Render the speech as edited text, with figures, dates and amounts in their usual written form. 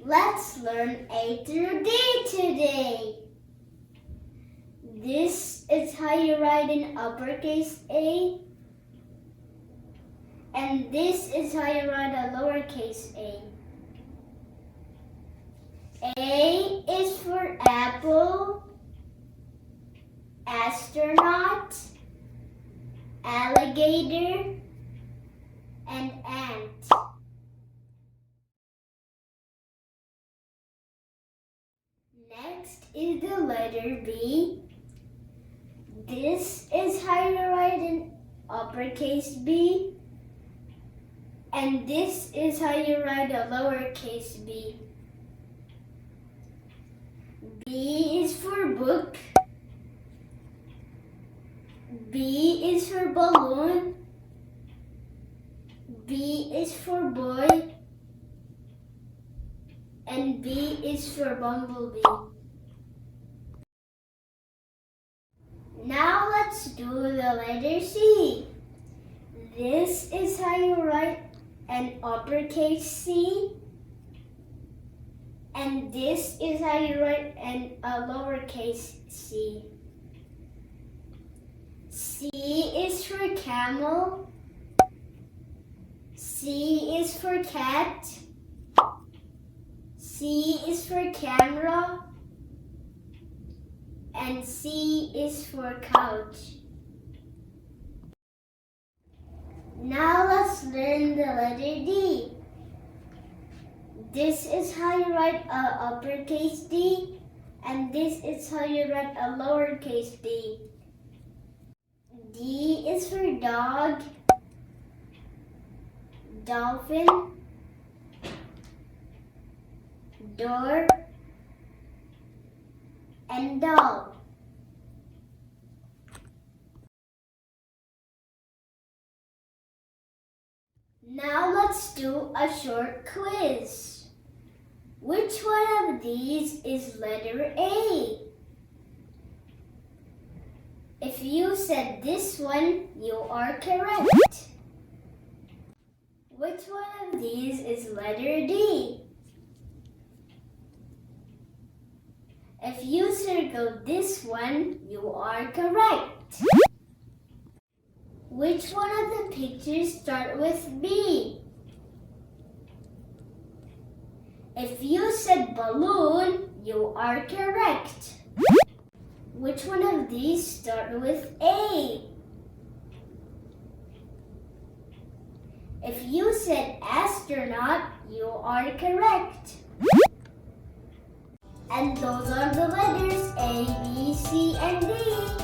Let's learn A through D today. This is how you write in uppercase A. And this is how you write a lowercase a. A is for apple, astronaut, alligator, and ant. Next is the letter B. This is how you write in uppercase B. And this is how you write a lowercase b. B is for book. B is for balloon. B is for boy. And B is for bumblebee. Now let's do the letter C. This is how you write an uppercase C. And this is how you write a lowercase c. C is for camel. C is for cat. C is for camera. And C is for couch. Now let's learn the letter D. This is how you write a uppercase D, and this is how you write a lowercase d. D is for dog, dolphin, door, and doll. Now let's do a short quiz. Which one of these is letter A? If you said this one, you are correct. Which one of these is letter D? If you circled this one, you are correct. Which one of the pictures start with B? If you said balloon, you are correct. Which one of these start with A? If you said astronaut, you are correct. And those are the letters A, B, C, and D.